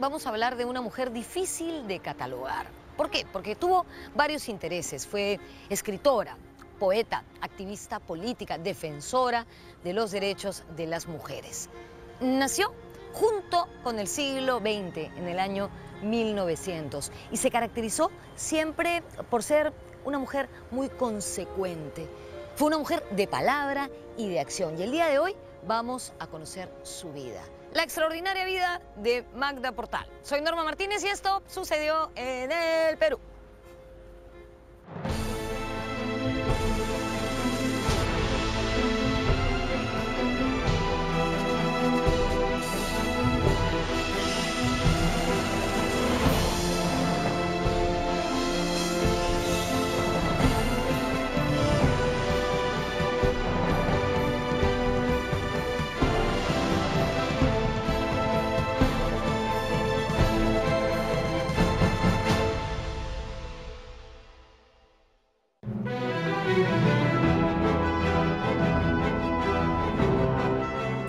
vamos a hablar de una mujer difícil de catalogar. ¿Por qué? Porque tuvo varios intereses. Fue escritora, poeta, activista política, defensora de los derechos de las mujeres. Nació junto con el siglo XX, en el año 1900, y se caracterizó siempre por ser una mujer muy consecuente. Fue una mujer de palabra y de acción, y el día de hoy vamos a conocer su vida. La extraordinaria vida de Magda Portal. Soy Norma Martínez y esto sucedió en el Perú.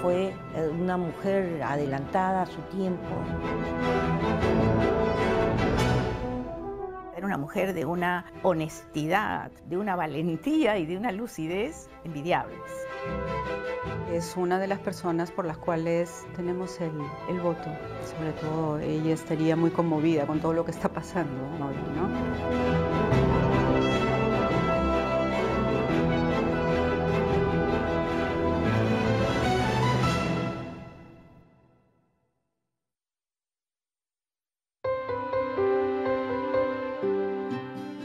Fue una mujer adelantada a su tiempo. Era una mujer de una honestidad, de una valentía y de una lucidez envidiables. Es una de las personas por las cuales tenemos el voto. Sobre todo ella estaría muy conmovida con todo lo que está pasando hoy, ¿no?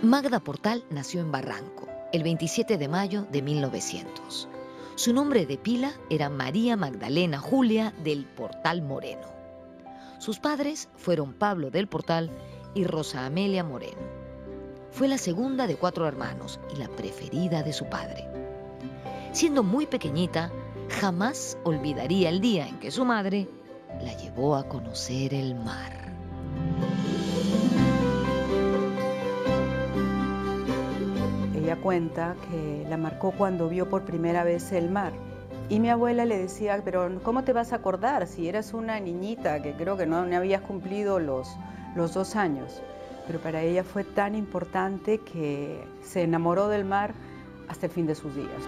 Magda Portal nació en Barranco el 27 de mayo de 1900. Su nombre de pila era María Magdalena Julia del Portal Moreno. Sus padres fueron Pablo del Portal y Rosa Amelia Moreno. Fue la segunda de 4 hermanos y la preferida de su padre. Siendo muy pequeñita, jamás olvidaría el día en que su madre la llevó a conocer el mar. Ella cuenta que la marcó cuando vio por primera vez el mar. Y mi abuela le decía, pero ¿cómo te vas a acordar si eras una niñita que creo que no habías cumplido los 2 años? Pero para ella fue tan importante que se enamoró del mar hasta el fin de sus días.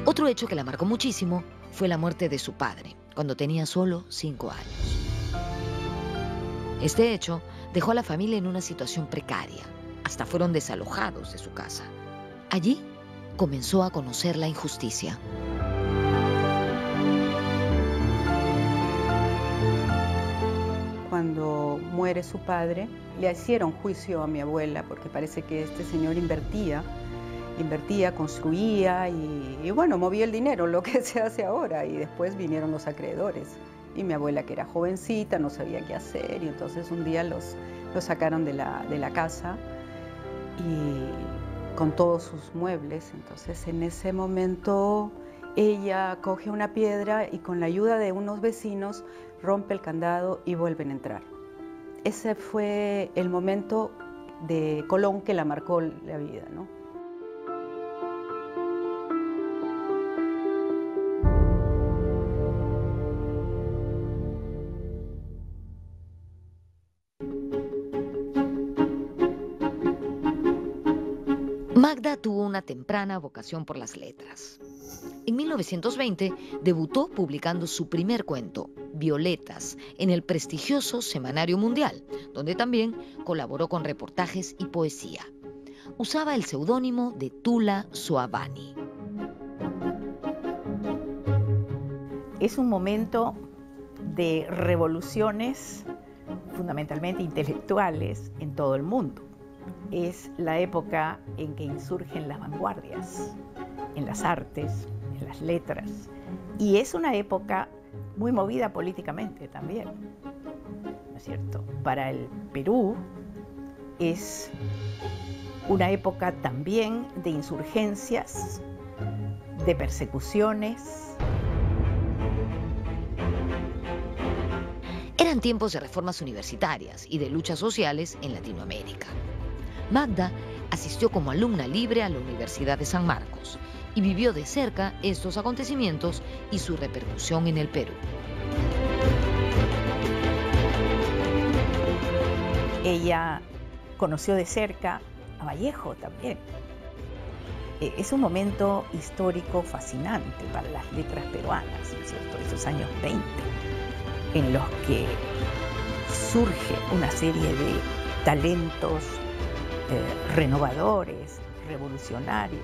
Otro hecho que la marcó muchísimo fue la muerte de su padre, cuando tenía solo 5 años. Este hecho dejó a la familia en una situación precaria. Hasta fueron desalojados de su casa. Allí comenzó a conocer la injusticia. Cuando muere su padre, le hicieron juicio a mi abuela porque parece que este señor invertía, construía y bueno, movía el dinero, lo que se hace ahora. Y después vinieron los acreedores. Y mi abuela, que era jovencita, no sabía qué hacer, y entonces un día los sacaron de la casa y con todos sus muebles. Entonces en ese momento ella coge una piedra y con la ayuda de unos vecinos rompe el candado y vuelven a entrar. Ese fue el momento de Colón que la marcó la vida, ¿no? Magda tuvo una temprana vocación por las letras. En 1920 debutó publicando su primer cuento, Violetas, en el prestigioso Semanario Mundial, donde también colaboró con reportajes y poesía. Usaba el seudónimo de Tula Soavani. Es un momento de revoluciones fundamentalmente intelectuales en todo el mundo. Es la época en que insurgen las vanguardias, en las artes, en las letras, y es una época muy movida políticamente también, ¿no es cierto? Para el Perú es una época también de insurgencias, de persecuciones. Eran tiempos de reformas universitarias y de luchas sociales en Latinoamérica. Magda asistió como alumna libre a la Universidad de San Marcos y vivió de cerca estos acontecimientos y su repercusión en el Perú. Ella conoció de cerca a Vallejo también. Es un momento histórico fascinante para las letras peruanas, ¿no es cierto? Esos años 20, en los que surge una serie de talentos renovadores, revolucionarios.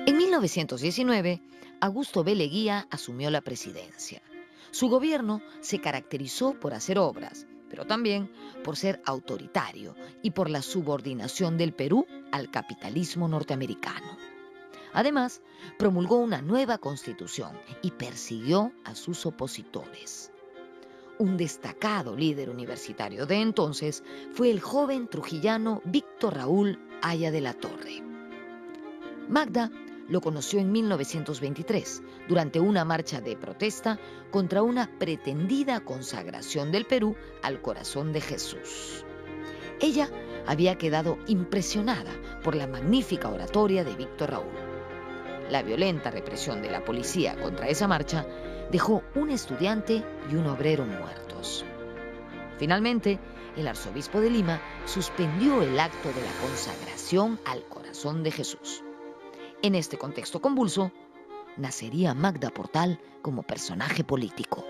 En 1919, Augusto B. Leguía asumió la presidencia. Su gobierno se caracterizó por hacer obras, pero también por ser autoritario y por la subordinación del Perú al capitalismo norteamericano. Además, promulgó una nueva constitución y persiguió a sus opositores. Un destacado líder universitario de entonces fue el joven trujillano Víctor Raúl Haya de la Torre. Magda lo conoció en 1923, durante una marcha de protesta contra una pretendida consagración del Perú al corazón de Jesús. Ella había quedado impresionada por la magnífica oratoria de Víctor Raúl. La violenta represión de la policía contra esa marcha dejó un estudiante y un obrero muertos. Finalmente, el arzobispo de Lima suspendió el acto de la consagración al corazón de Jesús. En este contexto convulso, nacería Magda Portal como personaje político.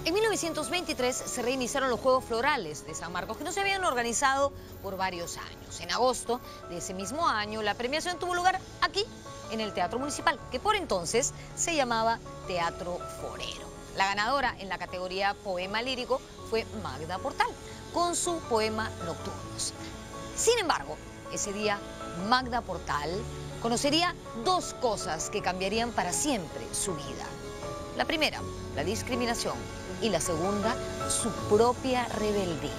En 1923 se reiniciaron los Juegos Florales de San Marcos, que no se habían organizado por varios años. En agosto de ese mismo año, la premiación tuvo lugar aquí, en el Teatro Municipal, que por entonces se llamaba Teatro Forero. La ganadora en la categoría Poema Lírico fue Magda Portal, con su poema Nocturnos. Sin embargo, ese día Magda Portal conocería dos cosas que cambiarían para siempre su vida. La primera, la discriminación, y la segunda, su propia rebeldía.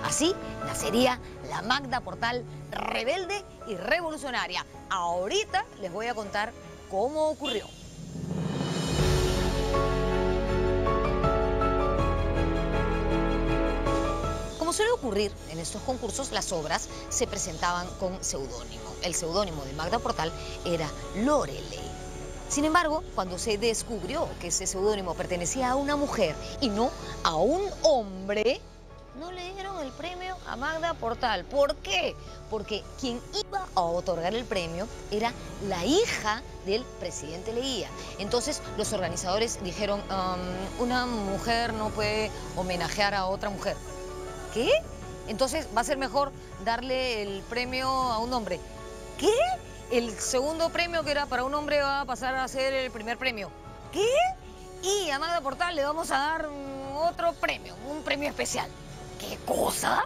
Así nacería la Magda Portal rebelde y revolucionaria. Ahorita les voy a contar cómo ocurrió. Como suele ocurrir en estos concursos, las obras se presentaban con seudónimo. El seudónimo de Magda Portal era Loreley. Sin embargo, cuando se descubrió que ese seudónimo pertenecía a una mujer y no a un hombre, no le dieron el premio a Magda Portal. ¿Por qué? Porque quien iba a otorgar el premio era la hija del presidente Leguía. Entonces los organizadores dijeron, una mujer no puede homenajear a otra mujer. ¿Qué? Entonces va a ser mejor darle el premio a un hombre. ¿Qué? El segundo premio, que era para un hombre, va a pasar a ser el primer premio. ¿Qué? Y a Magda Portal le vamos a dar otro premio, un premio especial. ¿Qué cosa?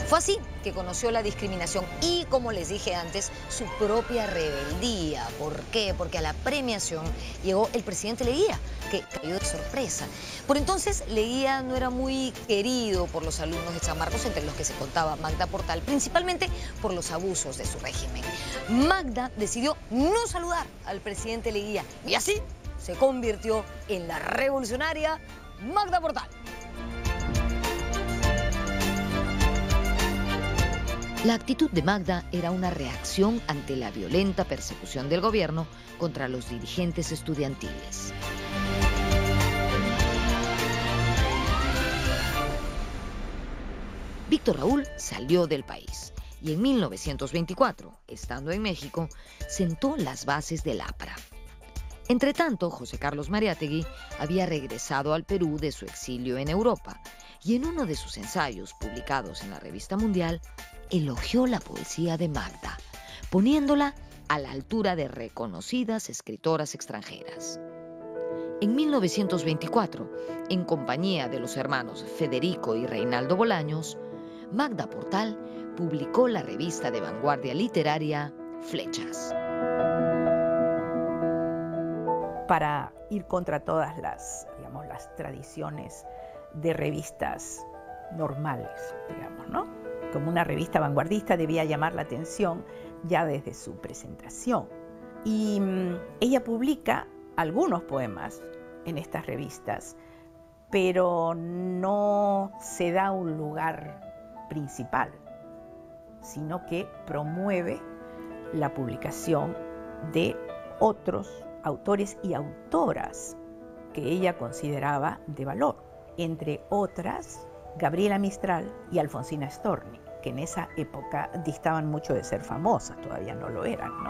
Fue así que conoció la discriminación y, como les dije antes, su propia rebeldía. ¿Por qué? Porque a la premiación llegó el presidente Leguía, que cayó de sorpresa. Por entonces, Leguía no era muy querido por los alumnos de San Marcos, entre los que se contaba Magda Portal, principalmente por los abusos de su régimen. Magda decidió no saludar al presidente Leguía y así se convirtió en la revolucionaria Magda Portal. La actitud de Magda era una reacción ante la violenta persecución del gobierno contra los dirigentes estudiantiles. Víctor Raúl salió del país y en 1924, estando en México, sentó las bases del APRA. Entretanto, José Carlos Mariátegui había regresado al Perú de su exilio en Europa y en uno de sus ensayos publicados en la Revista Mundial, elogió la poesía de Magda, poniéndola a la altura de reconocidas escritoras extranjeras. En 1924, en compañía de los hermanos Federico y Reinaldo Bolaños, Magda Portal publicó la revista de vanguardia literaria Flechas. para ir contra todas las, digamos, las tradiciones de revistas normales, digamos, ¿no? Como una revista vanguardista debía llamar la atención ya desde su presentación. Y ella publica algunos poemas en estas revistas, pero no se da un lugar principal, sino que promueve la publicación de otros autores y autoras que ella consideraba de valor, entre otras Gabriela Mistral y Alfonsina Storni, que en esa época distaban mucho de ser famosas, todavía no lo eran, ¿no?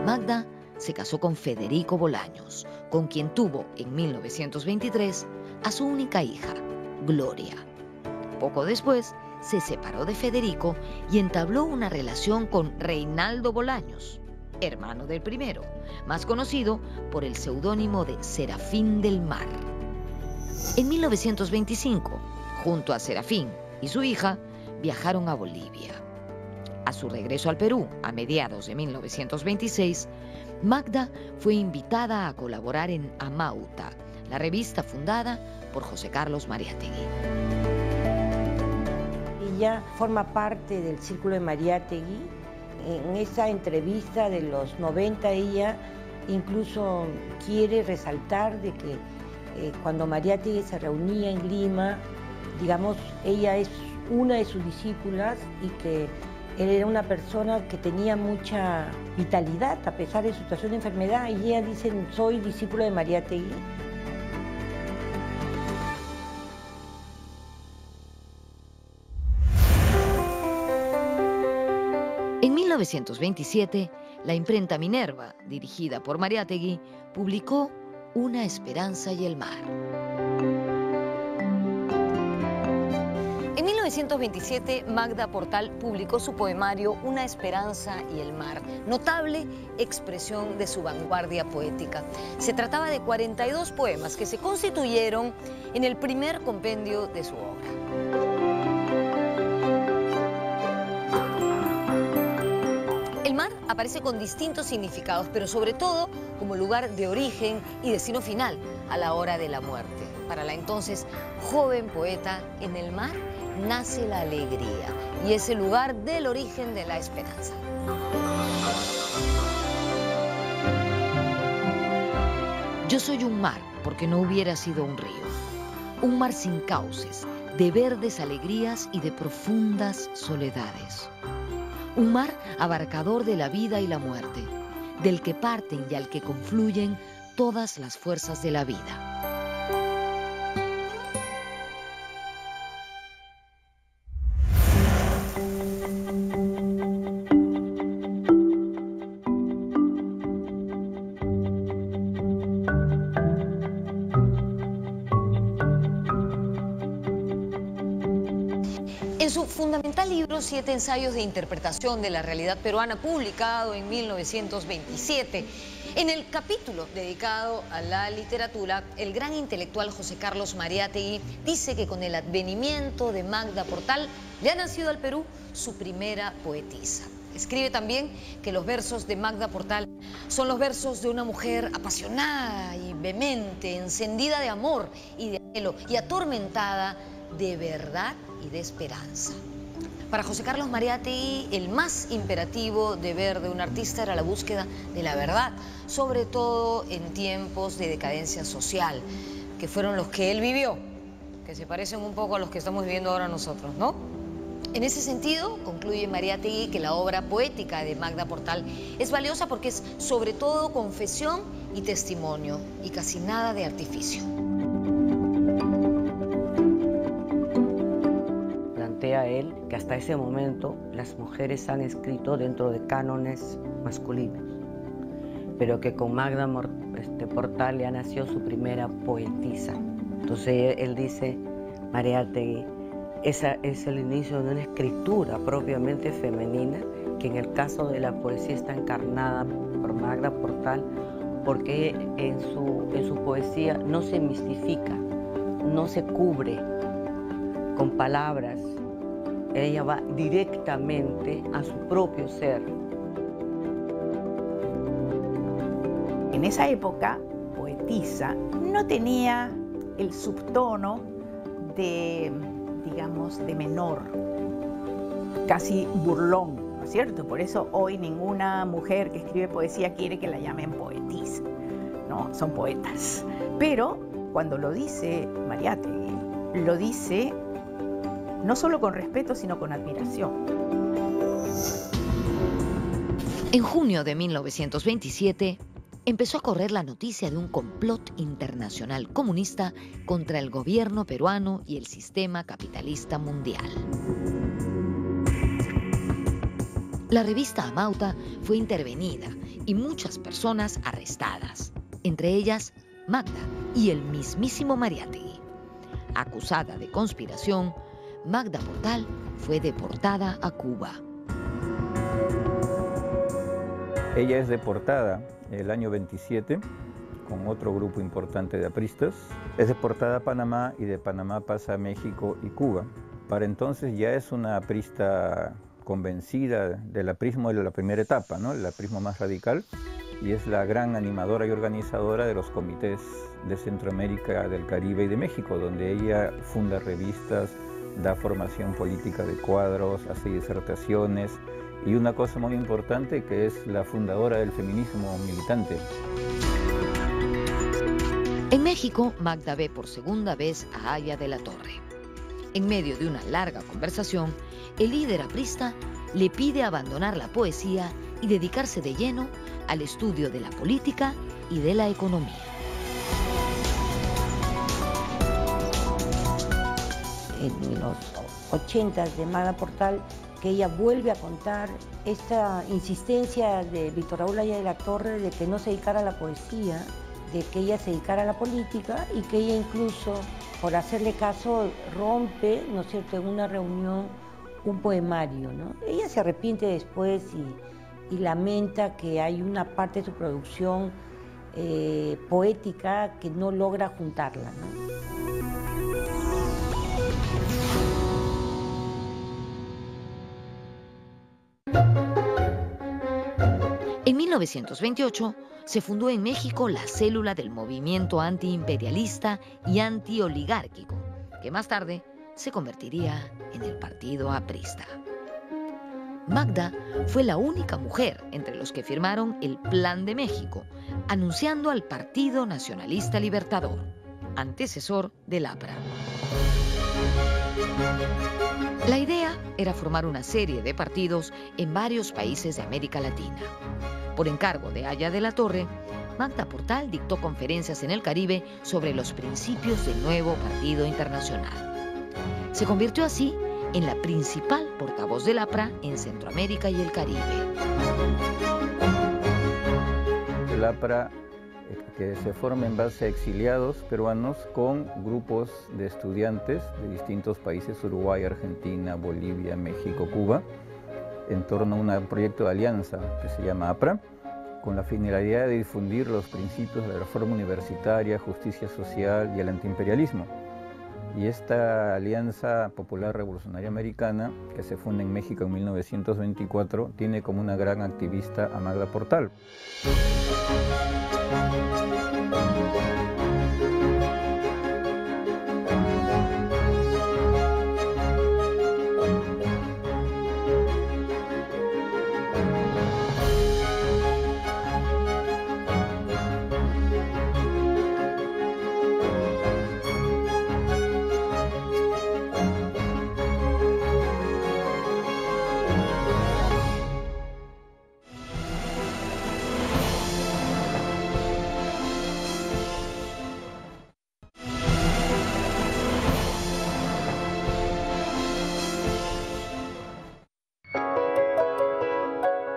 Magda se casó con Federico Bolaños, con quien tuvo en 1923 a su única hija, Gloria. Poco después se separó de Federico y entabló una relación con Reinaldo Bolaños, hermano del primero, más conocido por el seudónimo de Serafín del Mar. En 1925, junto a Serafín y su hija, viajaron a Bolivia. A su regreso al Perú, a mediados de 1926, Magda fue invitada a colaborar en Amauta, la revista fundada por José Carlos Mariátegui. Ella forma parte del círculo de Mariátegui. En esa entrevista de los 90 ella incluso quiere resaltar de que cuando Mariátegui se reunía en Lima, digamos, ella es una de sus discípulas y que él era una persona que tenía mucha vitalidad a pesar de su situación de enfermedad, y ella dice: soy discípulo de Mariátegui. En 1927, la imprenta Minerva, dirigida por Mariátegui, publicó Una esperanza y el mar. En 1927, Magda Portal publicó su poemario Una esperanza y el mar, notable expresión de su vanguardia poética. Se trataba de 42 poemas que se constituyeron en el primer compendio de su obra. El mar aparece con distintos significados, pero sobre todo como lugar de origen y destino final a la hora de la muerte. Para la entonces joven poeta, en el mar nace la alegría y es el lugar del origen de la esperanza. Yo soy un mar porque no hubiera sido un río, un mar sin cauces, de verdes alegrías y de profundas soledades. Un mar abarcador de la vida y la muerte, del que parten y al que confluyen todas las fuerzas de la vida. En su fundamental libro, 7 ensayos de interpretación de la realidad peruana, publicado en 1927, en el capítulo dedicado a la literatura, el gran intelectual José Carlos Mariátegui dice que con el advenimiento de Magda Portal le ha nacido al Perú su primera poetisa. Escribe también que los versos de Magda Portal son los versos de una mujer apasionada y vehemente, encendida de amor y de anhelo y atormentada de verdad y de esperanza. Para José Carlos Mariátegui, el más imperativo deber de un artista era la búsqueda de la verdad, sobre todo en tiempos de decadencia social, que fueron los que él vivió, que se parecen un poco a los que estamos viviendo ahora nosotros, ¿no? En ese sentido, concluye Mariátegui que la obra poética de Magda Portal es valiosa porque es sobre todo confesión y testimonio, y casi nada de artificio. Plantea él que hasta ese momento las mujeres han escrito dentro de cánones masculinos, pero que con Magda Portal ya nació su primera poetisa. Entonces él dice, Mariátegui, ese es el inicio de una escritura propiamente femenina, que en el caso de la poesía está encarnada por Magda Portal, porque en su poesía no se mistifica, no se cubre con palabras, ella va directamente a su propio ser. En esa época, poetisa no tenía el subtono de, digamos, de menor, casi burlón, ¿no es cierto? Por eso hoy ninguna mujer que escribe poesía quiere que la llamen poetisa, ¿no? Son poetas. Pero cuando lo dice Mariátegui, lo dice no solo con respeto, sino con admiración. En junio de 1927, empezó a correr la noticia de un complot internacional comunista contra el gobierno peruano y el sistema capitalista mundial. La revista Amauta fue intervenida y muchas personas arrestadas, entre ellas Magda y el mismísimo Mariátegui. Acusada de conspiración, Magda Portal fue deportada a Cuba. Ella es deportada el año 27 con otro grupo importante de apristas. Es deportada a Panamá y de Panamá pasa a México y Cuba. Para entonces ya es una aprista convencida del aprismo de la primera etapa, ¿no? El aprismo más radical, y es la gran animadora y organizadora de los comités de Centroamérica, del Caribe y de México, donde ella funda revistas, da formación política de cuadros, hace disertaciones, y una cosa muy importante, que es la fundadora del feminismo militante. En México, Magda ve por segunda vez a Aya de la Torre. En medio de una larga conversación, el líder aprista le pide abandonar la poesía y dedicarse de lleno al estudio de la política y de la economía. En los 80s de Magda Portal, que ella vuelve a contar esta insistencia de Víctor Raúl Aya de la Torre de que no se dedicara a la poesía, de que ella se dedicara a la política, y que ella incluso, por hacerle caso, rompe, ¿no es cierto?, en una reunión un poemario, ¿no? Ella se arrepiente después y lamenta que hay una parte de su producción poética que no logra juntarla, ¿no? En 1928 se fundó en México la célula del movimiento antiimperialista y antioligárquico, que más tarde se convertiría en el Partido Aprista. Magda fue la única mujer entre los que firmaron el Plan de México, anunciando al Partido Nacionalista Libertador, antecesor del APRA. La idea era formar una serie de partidos en varios países de América Latina. Por encargo de Aya de la Torre, Magda Portal dictó conferencias en el Caribe sobre los principios del nuevo Partido Internacional. Se convirtió así en la principal portavoz del APRA en Centroamérica y el Caribe. El APRA, que se forma en base a exiliados peruanos con grupos de estudiantes de distintos países, Uruguay, Argentina, Bolivia, México, Cuba, en torno a un proyecto de alianza que se llama APRA, con la finalidad de difundir los principios de la reforma universitaria, justicia social y el antiimperialismo. Y esta Alianza Popular Revolucionaria Americana, que se funda en México en 1924, tiene como una gran activista a Magda Portal.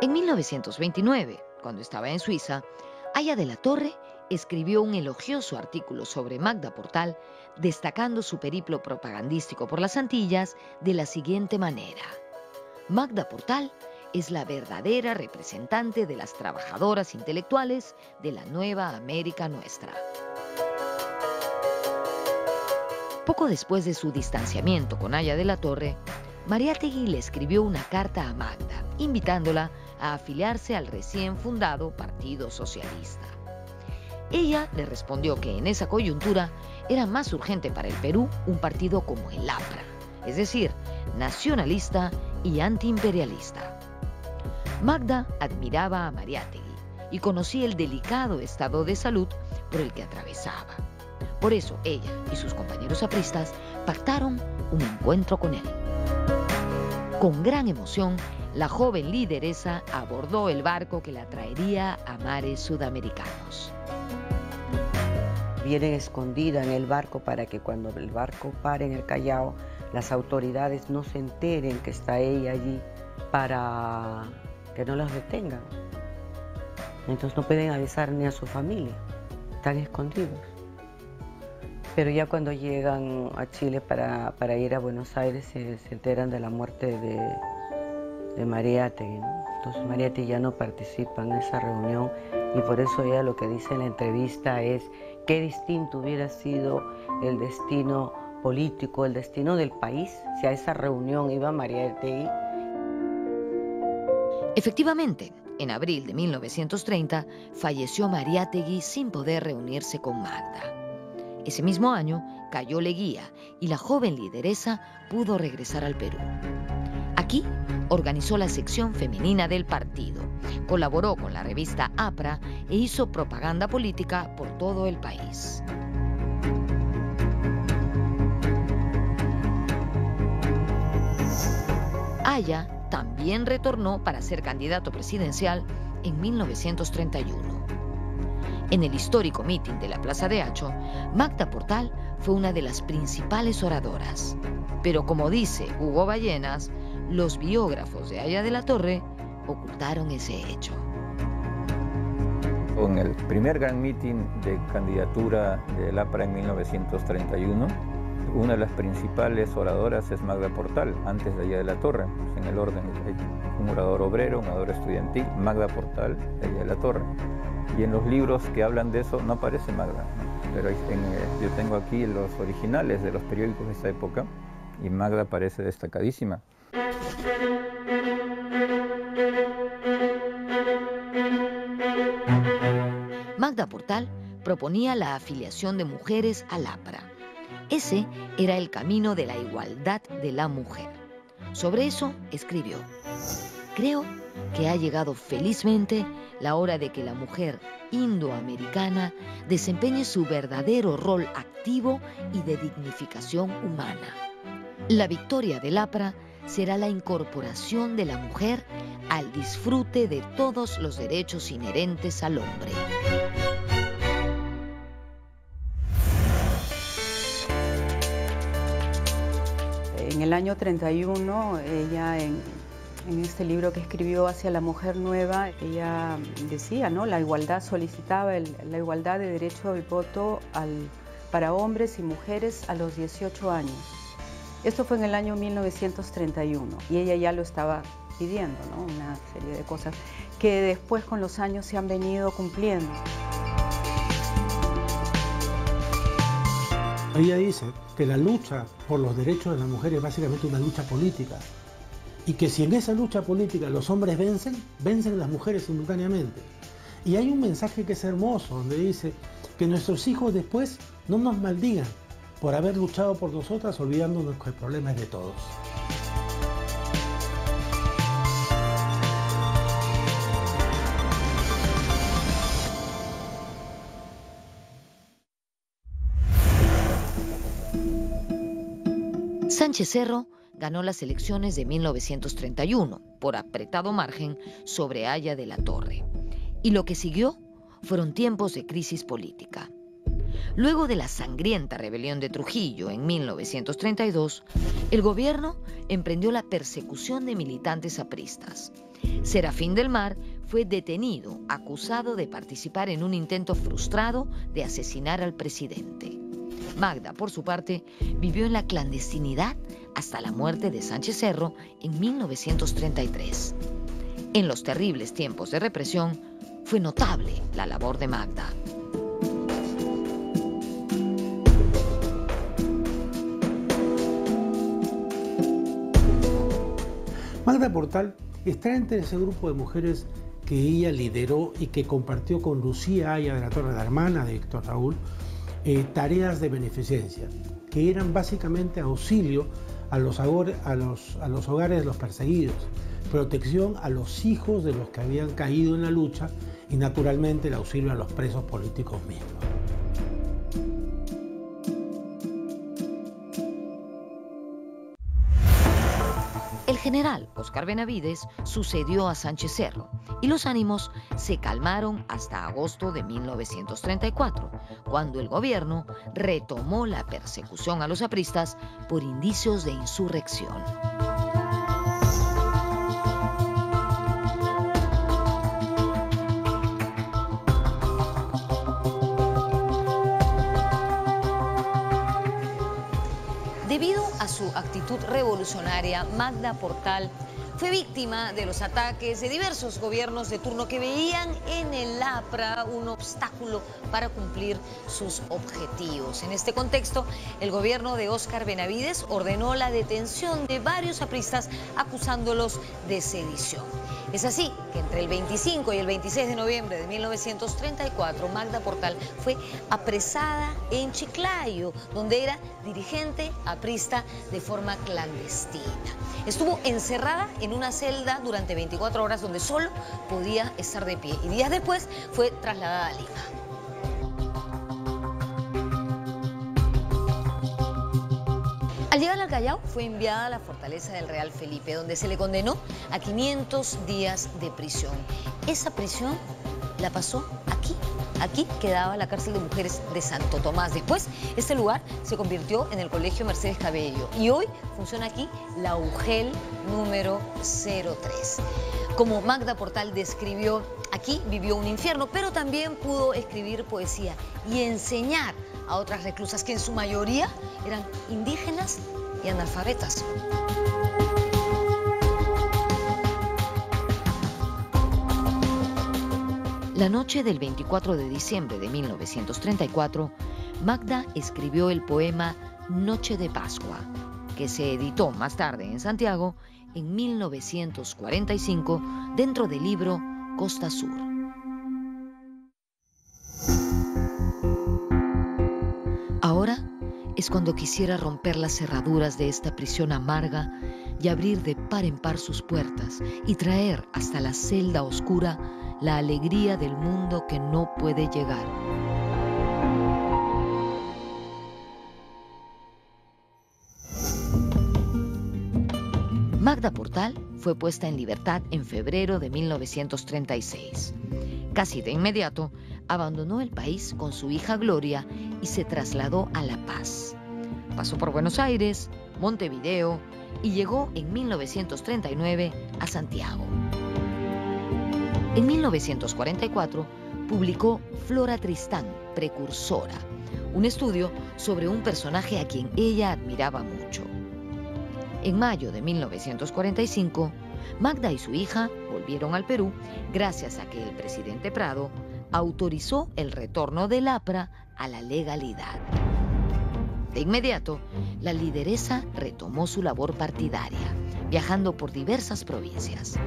En 1929, cuando estaba en Suiza, Aya de la Torre escribió un elogioso artículo sobre Magda Portal, destacando su periplo propagandístico por las Antillas de la siguiente manera: Magda Portal es la verdadera representante de las trabajadoras intelectuales de la nueva América nuestra. Poco después de su distanciamiento con Aya de la Torre, Mariátegui le escribió una carta a Magda, invitándola a afiliarse al recién fundado Partido Socialista. Ella le respondió que en esa coyuntura era más urgente para el Perú un partido como el APRA, es decir, nacionalista y antiimperialista. Magda admiraba a Mariátegui y conocía el delicado estado de salud por el que atravesaba. Por eso ella y sus compañeros apristas pactaron un encuentro con él. Con gran emoción, la joven lideresa abordó el barco que la traería a mares sudamericanos. Viene escondida en el barco para que cuando el barco pare en el Callao, las autoridades no se enteren que está ella allí para que no los detengan. Entonces no pueden avisar ni a su familia, están escondidos. Pero ya cuando llegan a Chile para ir a Buenos Aires se enteran de la muerte de Mariátegui, ¿no? Entonces Mariátegui ya no participa en esa reunión y por eso ella lo que dice en la entrevista es qué distinto hubiera sido el destino político, el destino del país, si a esa reunión iba Mariátegui. Efectivamente, en abril de 1930 falleció Mariátegui sin poder reunirse con Magda. Ese mismo año cayó Leguía y la joven lideresa pudo regresar al Perú. Aquí organizó la sección femenina del partido, colaboró con la revista APRA e hizo propaganda política por todo el país. Aya también retornó para ser candidato presidencial en 1931. En el histórico mitin de la Plaza de Hacho, Magda Portal fue una de las principales oradoras. Pero como dice Hugo Ballenas, los biógrafos de Aya de la Torre ocultaron ese hecho. En el primer gran mitin de candidatura del APRA en 1931, una de las principales oradoras es Magda Portal, antes de Aya de la Torre, en el orden, un orador obrero, un orador estudiantil, Magda Portal, Aya de la Torre. Y en los libros que hablan de eso no aparece Magda, ¿no? Pero yo tengo aquí los originales de los periódicos de esa época y Magda aparece destacadísima. Magda Portal proponía la afiliación de mujeres al APRA. Ese era el camino de la igualdad de la mujer. Sobre eso escribió: creo que ha llegado felizmente la hora de que la mujer indoamericana desempeñe su verdadero rol activo y de dignificación humana. La victoria del APRA será la incorporación de la mujer al disfrute de todos los derechos inherentes al hombre. En el año 31, ella en este libro que escribió Hacia la Mujer Nueva, ella decía, ¿no? La igualdad, solicitaba la igualdad de derecho al voto para hombres y mujeres a los 18 años. Esto fue en el año 1931 y ella ya lo estaba pidiendo, ¿no? Una serie de cosas que después con los años se han venido cumpliendo. Ella dice que la lucha por los derechos de la mujer es básicamente una lucha política y que si en esa lucha política los hombres vencen las mujeres simultáneamente. Y hay un mensaje que es hermoso, donde dice que nuestros hijos después no nos maldigan por haber luchado por nosotras, olvidándonos que el problema es de todos. Sánchez Cerro ganó las elecciones de 1931 por apretado margen sobre Aya de la Torre. Y lo que siguió fueron tiempos de crisis política. Luego de la sangrienta rebelión de Trujillo en 1932, el gobierno emprendió la persecución de militantes apristas. Serafín del Mar fue detenido, acusado de participar en un intento frustrado de asesinar al presidente. Magda, por su parte, vivió en la clandestinidad hasta la muerte de Sánchez Cerro en 1933. En los terribles tiempos de represión, fue notable la labor de Magda. Magda Portal está entre ese grupo de mujeres que ella lideró y que compartió con Lucía Aya de la Torre, la hermana de Héctor Raúl, tareas de beneficencia, que eran básicamente auxilio a los hogares de los perseguidos, protección a los hijos de los que habían caído en la lucha y naturalmente el auxilio a los presos políticos mismos. El general Óscar Benavides sucedió a Sánchez Cerro y los ánimos se calmaron hasta agosto de 1934, cuando el gobierno retomó la persecución a los apristas por indicios de insurrección. Debido a su actitud revolucionaria, Magda Portal fue víctima de los ataques de diversos gobiernos de turno que veían en el APRA un obstáculo para cumplir sus objetivos. En este contexto, el gobierno de Óscar Benavides ordenó la detención de varios apristas acusándolos de sedición. Es así que entre el 25 y el 26 de noviembre de 1934, Magda Portal fue apresada en Chiclayo, donde era dirigente aprista de forma clandestina. Estuvo encerrada en una celda durante 24 horas donde solo podía estar de pie y días después fue trasladada a Lima. Al llegar al Callao fue enviada a la fortaleza del Real Felipe, donde se le condenó a 500 días de prisión. Esa prisión la pasó aquí. Aquí quedaba la cárcel de mujeres de Santo Tomás. Después, este lugar se convirtió en el Colegio Mercedes Cabello y hoy funciona aquí la UGEL número 03. Como Magda Portal describió, aquí vivió un infierno, pero también pudo escribir poesía y enseñar a otras reclusas que en su mayoría eran indígenas y analfabetas. La noche del 24 de diciembre de 1934, Magda escribió el poema Noche de Pascua, que se editó más tarde en Santiago en 1945 dentro del libro Costa Sur. Ahora es cuando quisiera romper las cerraduras de esta prisión amarga y abrir de par en par sus puertas y traer hasta la celda oscura la alegría del mundo que no puede llegar. Magda Portal fue puesta en libertad en febrero de 1936. Casi de inmediato, abandonó el país con su hija Gloria y se trasladó a La Paz. Pasó por Buenos Aires, Montevideo y llegó en 1939 a Santiago. En 1944 publicó Flora Tristán, Precursora, un estudio sobre un personaje a quien ella admiraba mucho. En mayo de 1945, Magda y su hija volvieron al Perú gracias a que el presidente Prado autorizó el retorno del APRA a la legalidad. De inmediato, la lideresa retomó su labor partidaria, viajando por diversas provincias.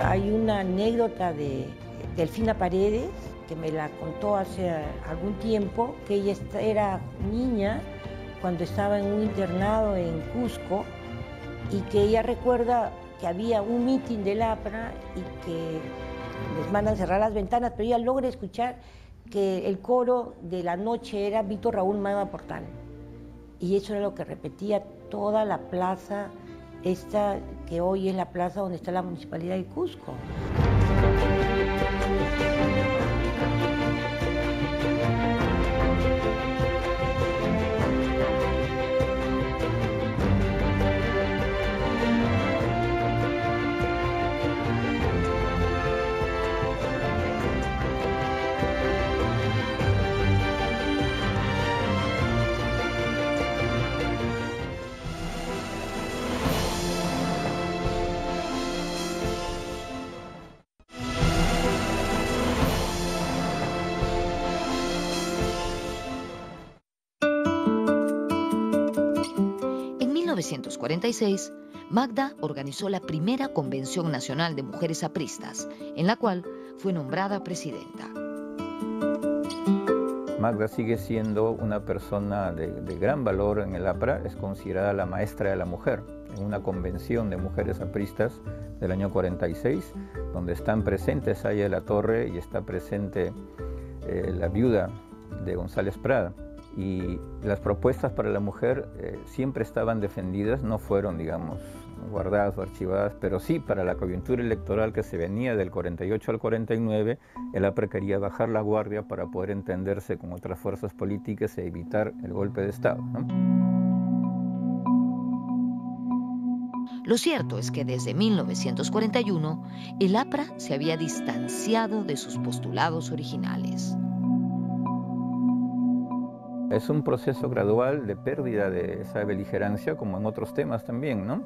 Hay una anécdota de Delfina Paredes, que me la contó hace algún tiempo, que ella era niña cuando estaba en un internado en Cusco y que ella recuerda que había un mitin del APRA y que les mandan cerrar las ventanas, pero ella logra escuchar que el coro de la noche era Víctor Raúl Magda Portal. Y eso era lo que repetía toda la plaza, esta que hoy es la plaza donde está la Municipalidad de Cusco. 1946, Magda organizó la primera Convención Nacional de Mujeres Apristas, en la cual fue nombrada presidenta. Magda sigue siendo una persona de gran valor en el APRA, es considerada la maestra de la mujer. En una convención de mujeres apristas del año 46, donde están presentes Aya de la Torre y está presente la viuda de González Prada. Y las propuestas para la mujer siempre estaban defendidas, no fueron, digamos, guardadas o archivadas, pero sí para la coyuntura electoral que se venía del 48 al 49, el APRA quería bajar la guardia para poder entenderse con otras fuerzas políticas e evitar el golpe de Estado, ¿no? Lo cierto es que desde 1941, el APRA se había distanciado de sus postulados originales. Es un proceso gradual de pérdida de esa beligerancia, como en otros temas también, ¿no?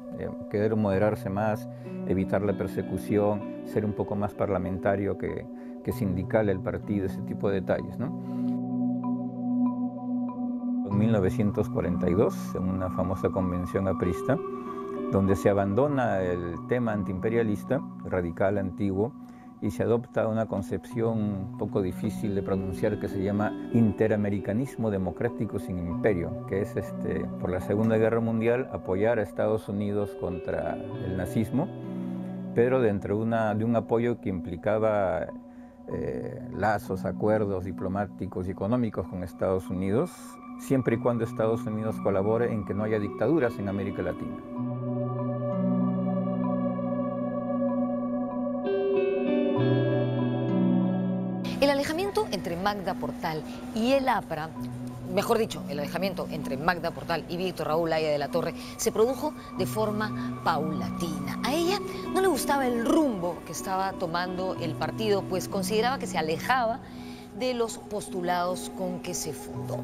Querer moderarse más, evitar la persecución, ser un poco más parlamentario que sindical el partido, ese tipo de detalles, ¿no? En 1942, en una famosa convención aprista, donde se abandona el tema antiimperialista, radical, antiguo, y se adopta una concepción un poco difícil de pronunciar que se llama interamericanismo democrático sin imperio, que es por la Segunda Guerra Mundial apoyar a Estados Unidos contra el nazismo, pero dentro de un apoyo que implicaba lazos, acuerdos diplomáticos y económicos con Estados Unidos, siempre y cuando Estados Unidos colabore en que no haya dictaduras en América Latina. El alejamiento entre Magda Portal y el APRA, mejor dicho, el alejamiento entre Magda Portal y Víctor Raúl Aya de la Torre se produjo de forma paulatina. A ella no le gustaba el rumbo que estaba tomando el partido, pues consideraba que se alejaba de los postulados con que se fundó.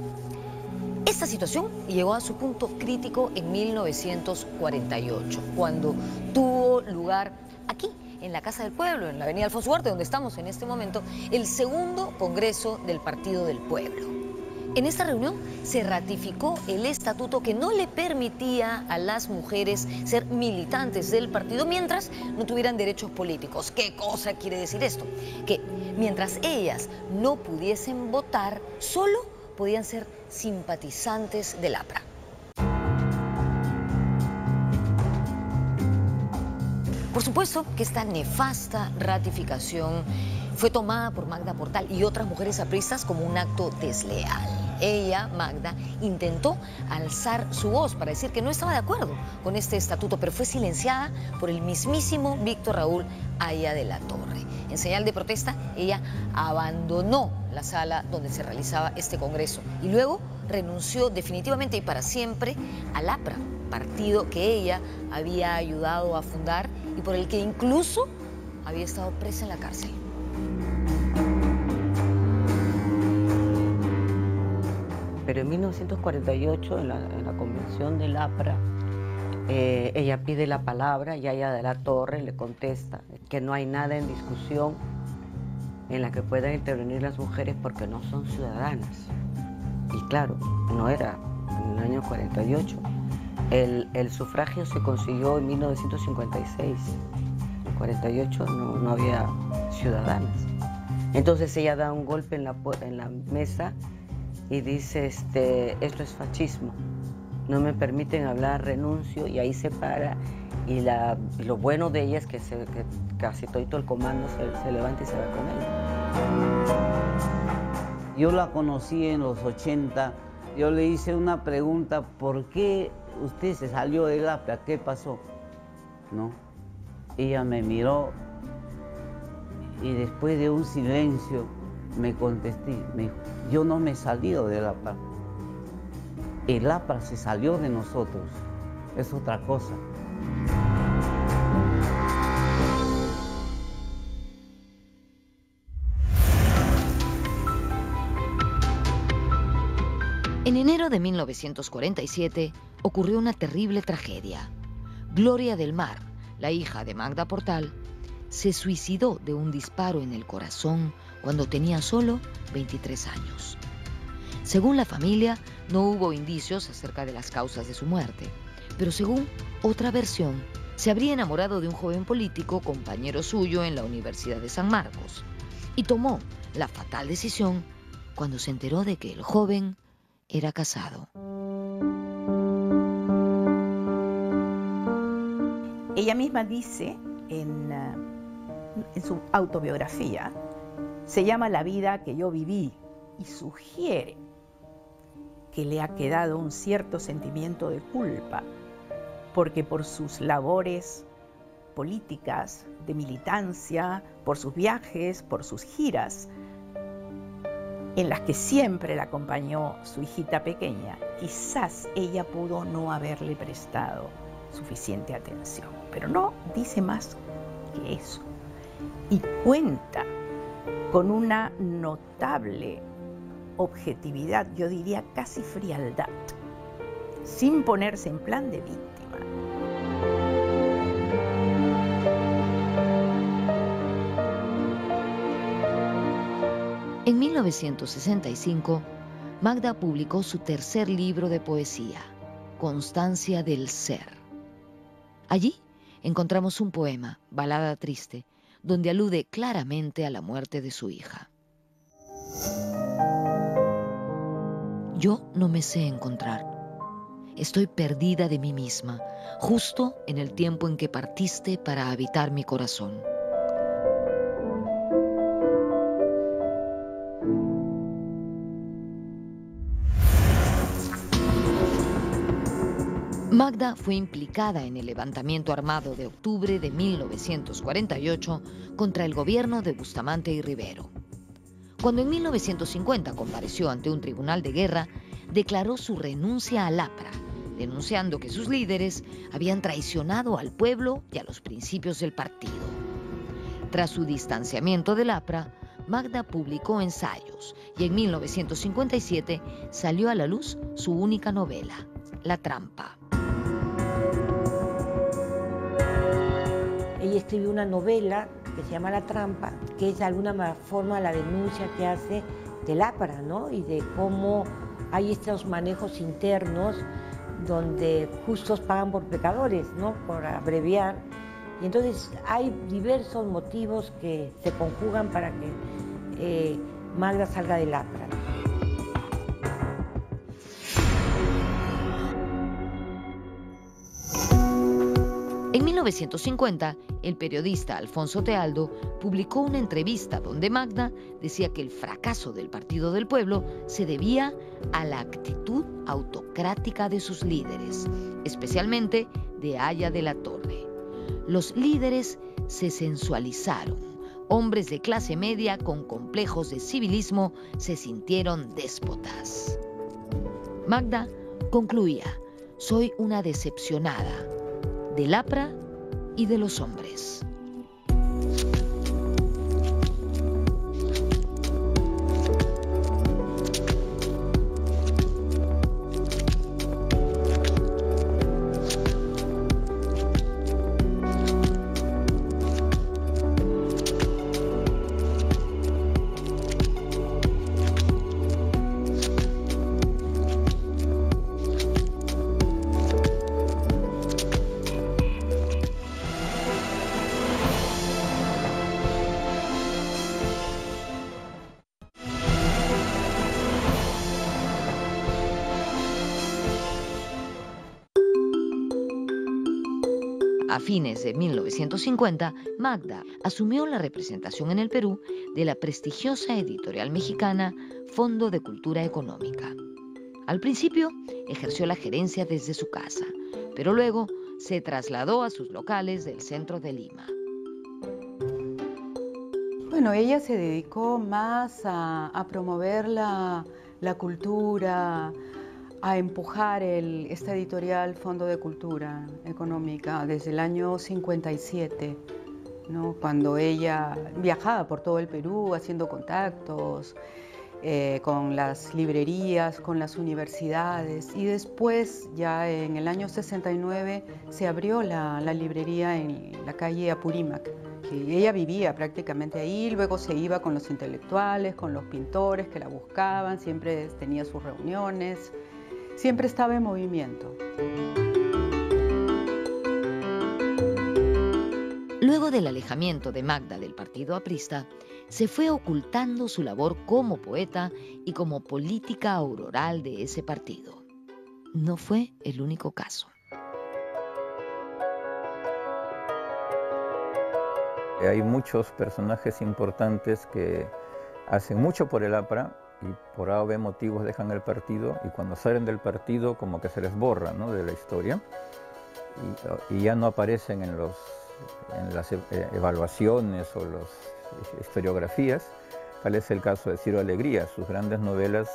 Esta situación llegó a su punto crítico en 1948, cuando tuvo lugar aquí, en la Casa del Pueblo, en la avenida Alfonso Ugarte, donde estamos en este momento, el segundo Congreso del Partido del Pueblo. En esta reunión se ratificó el estatuto que no le permitía a las mujeres ser militantes del partido mientras no tuvieran derechos políticos. ¿Qué cosa quiere decir esto? Que mientras ellas no pudiesen votar, solo podían ser simpatizantes del APRA. Por supuesto que esta nefasta ratificación fue tomada por Magda Portal y otras mujeres apristas como un acto desleal. Ella, Magda, intentó alzar su voz para decir que no estaba de acuerdo con este estatuto, pero fue silenciada por el mismísimo Víctor Raúl Aya de la Torre. En señal de protesta, ella abandonó la sala donde se realizaba este congreso y luego renunció definitivamente y para siempre al APRA, partido que ella había ayudado a fundar y por el que incluso había estado presa en la cárcel. Pero en 1948, en la convención del APRA, ella pide la palabra y Aya de la Torre le contesta que no hay nada en discusión en la que puedan intervenir las mujeres porque no son ciudadanas. Y claro, no era en el año 48. El sufragio se consiguió en 1956. En 48 no había ciudadanas. Entonces ella da un golpe en la mesa y dice, esto es fascismo. No me permiten hablar, renuncio, y ahí se para. Y lo bueno de ella es que casi todo el comando se levanta y se va con ella. Yo la conocí en los 80. Yo le hice una pregunta, ¿por qué usted se salió del APRA? ¿Qué pasó? ¿No? Ella me miró y después de un silencio me contesté, me dijo, yo no me he salido del APRA. El APRA se salió de nosotros, es otra cosa. En enero de 1947 ocurrió una terrible tragedia. Gloria del Mar, la hija de Magda Portal, se suicidó de un disparo en el corazón cuando tenía solo 23 años. Según la familia, no hubo indicios acerca de las causas de su muerte, Pero según otra versión, se habría enamorado de un joven político, compañero suyo en la Universidad de San Marcos, y tomó la fatal decisión cuando se enteró de que el joven era casado. Ella misma dice en su autobiografía, se llama La vida que yo viví, y sugiere que le ha quedado un cierto sentimiento de culpa, porque por sus labores políticas, de militancia, por sus viajes, por sus giras, en las que siempre la acompañó su hijita pequeña, quizás ella pudo no haberle prestado suficiente atención, pero no dice más que eso. Y cuenta con una notable objetividad, yo diría casi frialdad, sin ponerse en plan de víctima. En 1965, Magda publicó su tercer libro de poesía, Constancia del Ser. Allí encontramos un poema, Balada Triste, donde alude claramente a la muerte de su hija. Yo no me sé encontrar. Estoy perdida de mí misma, justo en el tiempo en que partiste para habitar mi corazón. Magda fue implicada en el levantamiento armado de octubre de 1948 contra el gobierno de Bustamante y Rivero. Cuando en 1950 compareció ante un tribunal de guerra, declaró su renuncia al APRA, denunciando que sus líderes habían traicionado al pueblo y a los principios del partido. Tras su distanciamiento del APRA, Magda publicó ensayos y en 1957 salió a la luz su única novela, La Trampa. Ella escribió una novela que se llama La Trampa, que es de alguna forma la denuncia que hace del APRA, ¿no? Y de cómo hay estos manejos internos donde justos pagan por pecadores, ¿no? Por abreviar. Y entonces hay diversos motivos que se conjugan para que Magda salga del APRA. En 1950, el periodista Alfonso Tealdo publicó una entrevista donde Magda decía que el fracaso del Partido del Pueblo se debía a la actitud autocrática de sus líderes, especialmente de Aya de la Torre. Los líderes se sensualizaron. Hombres de clase media con complejos de civilismo se sintieron déspotas. Magda concluía: soy una decepcionada del APRA y de los hombres. A fines de 1950, Magda asumió la representación en el Perú de la prestigiosa editorial mexicana Fondo de Cultura Económica. Al principio, ejerció la gerencia desde su casa, pero luego se trasladó a sus locales del centro de Lima. Bueno, ella se dedicó más a promover la cultura, a empujar esta editorial Fondo de Cultura Económica desde el año 57, ¿no? Cuando ella viajaba por todo el Perú haciendo contactos con las librerías, con las universidades, y después ya en el año 69 se abrió la librería en la calle Apurímac. Que ella vivía prácticamente ahí, luego se iba con los intelectuales, con los pintores que la buscaban, siempre tenía sus reuniones. Siempre estaba en movimiento. del alejamiento de Magda del partido aprista, se fue ocultando su labor como poeta y como política auroral de ese partido. No fue el único caso. Hay muchos personajes importantes que hacen mucho por el APRA y por A o B motivos dejan el partido, y cuando salen del partido como que se les borra, ¿no?, de la historia, y ya no aparecen en las evaluaciones o las historiografías. Tal es el caso de Ciro Alegría. Sus grandes novelas,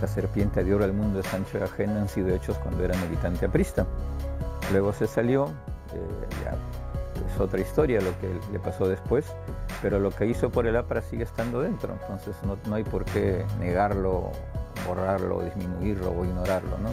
La serpiente de oro, El mundo de Sancho de Ajena, han sido hechos cuando era militante aprista. Luego se salió, ya es otra historia lo que le pasó después, pero lo que hizo por el APRA sigue estando dentro, entonces no hay por qué negarlo, borrarlo, disminuirlo o ignorarlo, ¿no?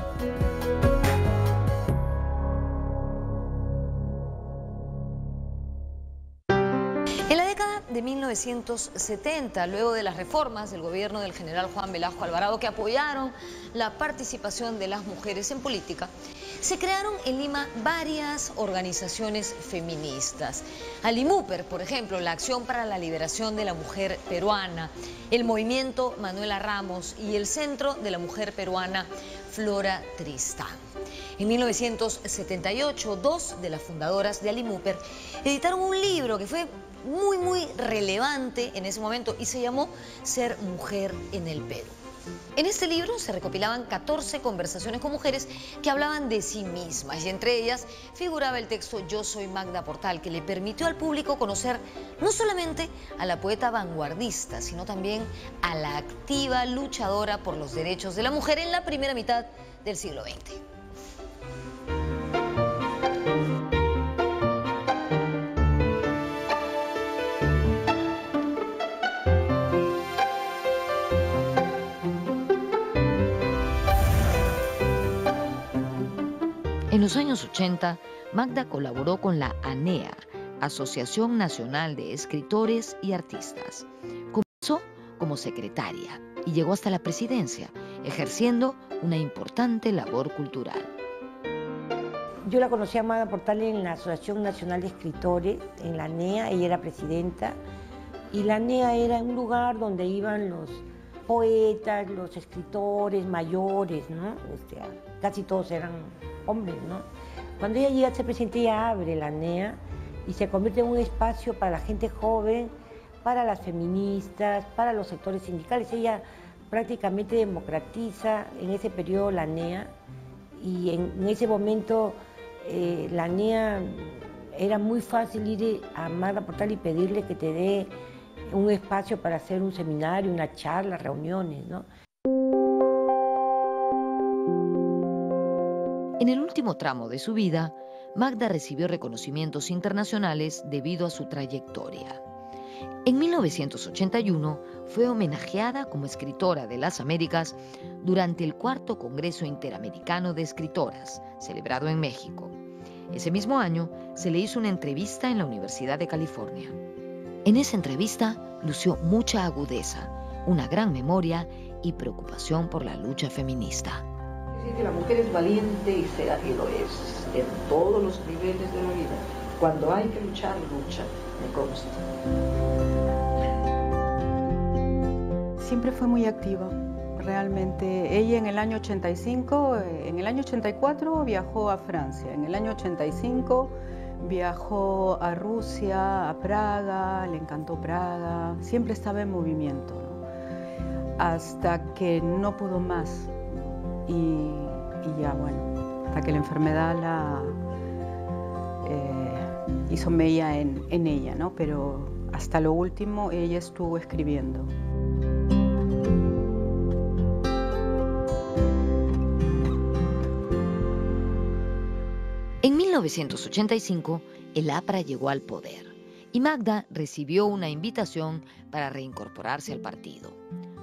En la década de 1970, luego de las reformas del gobierno del general Juan Velasco Alvarado, que apoyaron la participación de las mujeres en política, se crearon en Lima varias organizaciones feministas. Alimuper, por ejemplo, la Acción para la Liberación de la Mujer Peruana, el Movimiento Manuela Ramos y el Centro de la Mujer Peruana Flora Tristán. En 1978, dos de las fundadoras de Alimuper editaron un libro que fue muy relevante en ese momento y se llamó Ser Mujer en el Perú. En este libro se recopilaban 14 conversaciones con mujeres que hablaban de sí mismas, y entre ellas figuraba el texto Yo soy Magda Portal, que le permitió al público conocer no solamente a la poeta vanguardista, sino también a la activa luchadora por los derechos de la mujer en la primera mitad del siglo XX. En los años 80, Magda colaboró con la ANEA, Asociación Nacional de Escritores y Artistas. Comenzó como secretaria y llegó hasta la presidencia, ejerciendo una importante labor cultural. Yo la conocí a Magda Portal en la Asociación Nacional de Escritores, en la ANEA, ella era presidenta, y la ANEA era un lugar donde iban los poetas, los escritores mayores, ¿no? Casi todos eran hombres, ¿no? Cuando ella llega a ser presidenta, ella abre la ANEA y se convierte en un espacio para la gente joven, para las feministas, para los sectores sindicales. Ella prácticamente democratiza en ese periodo la ANEA, y en ese momento la ANEA era muy fácil ir a Magda Portal y pedirle que te dé un espacio para hacer un seminario, una charla, reuniones, ¿no? En el último tramo de su vida, Magda recibió reconocimientos internacionales debido a su trayectoria. En 1981 fue homenajeada como escritora de las Américas durante el cuarto Congreso Interamericano de Escritoras, celebrado en México. Ese mismo año se le hizo una entrevista en la Universidad de California. En esa entrevista lució mucha agudeza, una gran memoria y preocupación por la lucha feminista. Que la mujer es valiente y lo es en todos los niveles de la vida. Cuando hay que luchar, lucha, me consta. Siempre fue muy activa, realmente. Ella en el año 85, en el año 84 viajó a Francia, en el año 85 viajó a Rusia, a Praga, le encantó Praga, siempre estaba en movimiento, ¿no? Hasta que no pudo más. Y ya, bueno, hasta que la enfermedad hizo mella en ella, ¿no? Pero hasta lo último ella estuvo escribiendo. En 1985, el APRA llegó al poder y Magda recibió una invitación para reincorporarse al partido.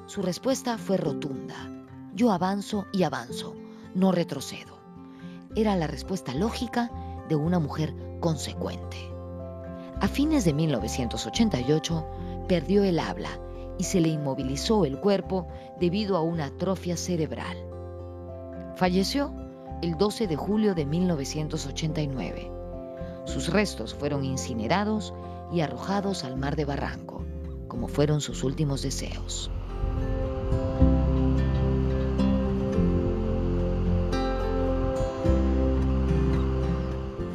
Su respuesta fue rotunda. Yo avanzo y avanzo, no retrocedo. Era la respuesta lógica de una mujer consecuente. A fines de 1988 perdió el habla y se le inmovilizó el cuerpo debido a una atrofia cerebral. Falleció el 12 de julio de 1989. Sus restos fueron incinerados y arrojados al mar de Barranco, como fueron sus últimos deseos.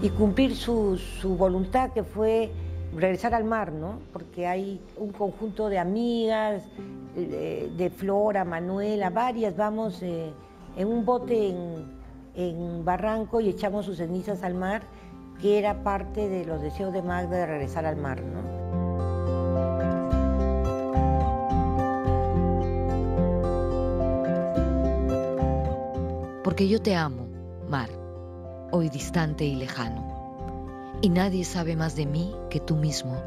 Y cumplir su voluntad, que fue regresar al mar, ¿no? Porque hay un conjunto de amigas, de Flora, Manuela, varias, vamos en un bote en Barranco y echamos sus cenizas al mar, que era parte de los deseos de Magda de regresar al mar, ¿no? Porque yo te amo, mar, hoy distante y lejano, y nadie sabe más de mí que tú mismo,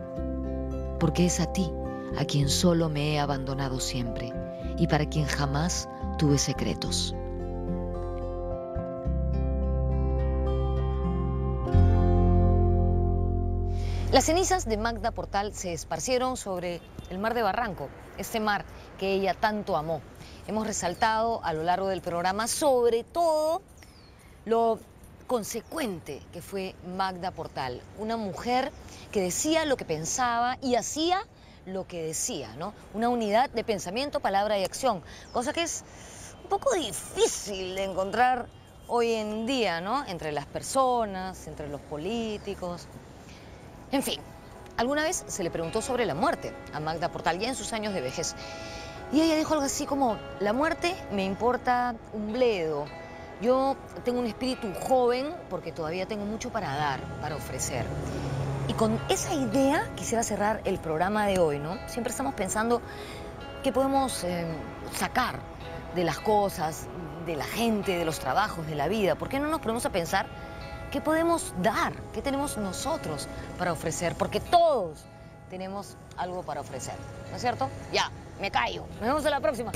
porque es a ti a quien solo me he abandonado siempre y para quien jamás tuve secretos. Las cenizas de Magda Portal se esparcieron sobre el mar de Barranco, este mar que ella tanto amó. Hemos resaltado a lo largo del programa sobre todo lo consecuente que fue Magda Portal, una mujer que decía lo que pensaba y hacía lo que decía, ¿no? Una unidad de pensamiento, palabra y acción, cosa que es un poco difícil de encontrar hoy en día, ¿no? Entre las personas, entre los políticos. En fin, alguna vez se le preguntó sobre la muerte a Magda Portal, ya en sus años de vejez, y ella dijo algo así como: la muerte me importa un bledo. Yo tengo un espíritu joven porque todavía tengo mucho para dar, para ofrecer. Y con esa idea quisiera cerrar el programa de hoy, ¿no? Siempre estamos pensando qué podemos sacar de las cosas, de la gente, de los trabajos, de la vida. ¿Por qué no nos ponemos a pensar qué podemos dar, qué tenemos nosotros para ofrecer? Porque todos tenemos algo para ofrecer, ¿no es cierto? Ya, me callo. Nos vemos en la próxima.